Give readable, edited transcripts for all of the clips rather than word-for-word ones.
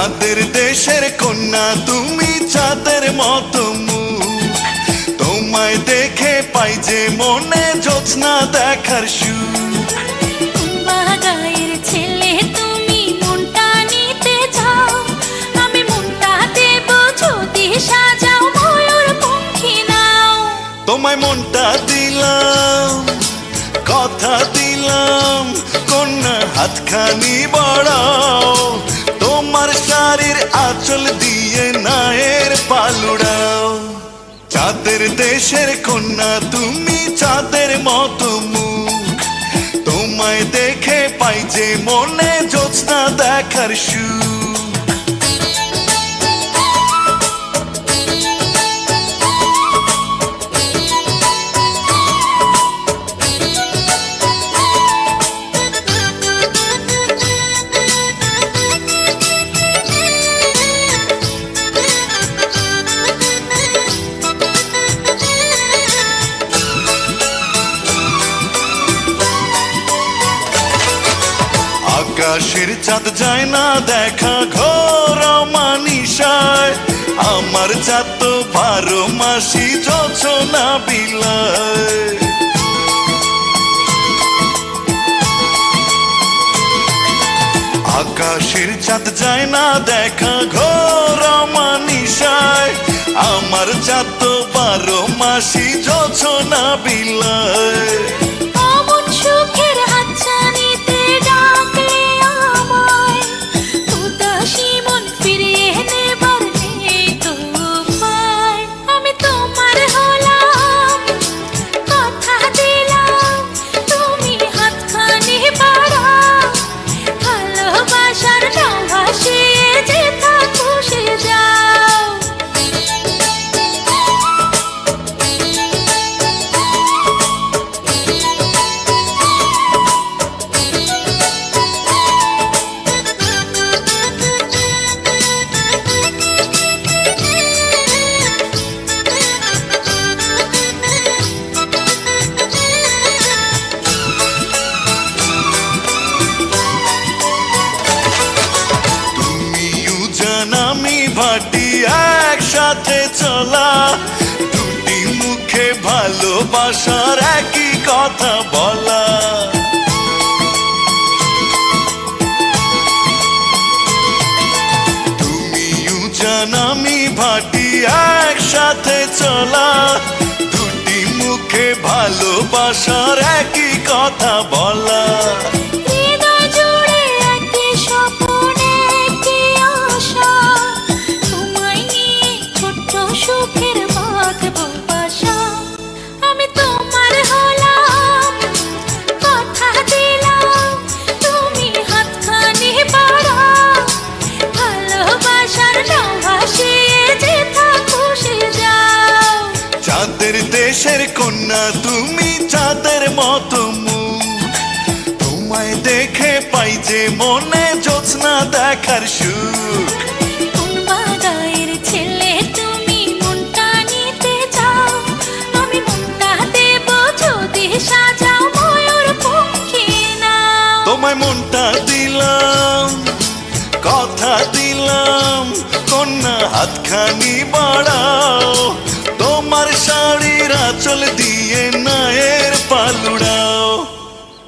চাঁদের দেশের কন্যা তুমি, চাঁদের মতো মুখ। তোমায় দেখে পাই যে মনে জ্যোৎস্না দেখার সুখ। গায়ের ছেলে তুমি, মনটা নিতে যাও, আমি মনটা দেব যদি সাজাও ময়ূর পঙ্খী নাও। তোমায় মনটা দিলাম, কথা দিলাম, কন্যা হাতখানি বাড়াও। তোমার শাড়ির আঁচল দিয়ে নায়ের পালুড়াও। চাঁদের দেশের কন্যা তুমি, চাঁদের মতো মুখ। তোমায় দেখে পাই যে মনে জ্যোৎস্না দেখার সুখ। আকাশের চাঁদ যায় না দেখা ঘোর মানিসায়। আমার চাঁদ তো 12 মাসি জোছনা বিলায়। আকাশের চাঁদ যায় না দেখা ঘোর মানিসায়। আমার চাঁদ তো 12 মাসি জোছনা বিলায়। অমন সুখের হাতছানিতে ডাকলে আমায়, উদাসী মন ফিরিয়ে নেবার নেই তো উপায়। আমি তোমার হলাম, কথা দিলাম, তুমি হাতখানি বাড়াও। ভালোবাসার নাও ভাসিয়ে যেথা খুশি যাও। ভাটি একসাথে চলা, দুটি মুখে ভালোবাসার একই কথা বলা। তুমিও জান আমি ভাটি একসাথে চলা, দুটি মুখে ভালোবাসার একই কথা বলা। সুখের বাঁধব বাসা, আমি তোমার হলাম, কথা দিলাম, তুমি হাতখানি বাড়াও। ভালোবাসার নাও ভাসিয়ে যেথা খুশি যাও। চাঁদের দেশের কন্যা তুমি, চাঁদের মতো মুখ। তোমায় দেখে পাই যে মনে জ্যোৎস্না দেখার সুখ। গায়ের ছেলে তুমি, মনটা নিতে যাও, আমি মনটা দেব যদি সাজাও ময়ূর পঙ্খী নাও। তোমায় মনটা দিলাম, কথা দিলাম, কন্যা হাতখানি বাড়াও। তোমার শাড়ির আঁচল দিয়ে নায়ের পালুড়াও।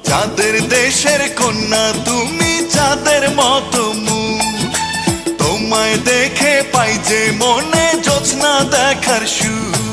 চাঁদের দেশের কন্যা তুমি, চাঁদের মতো মুখ। তোমায় দেখে পাই যে মনে জ্যোৎস্না দেখার সুখ।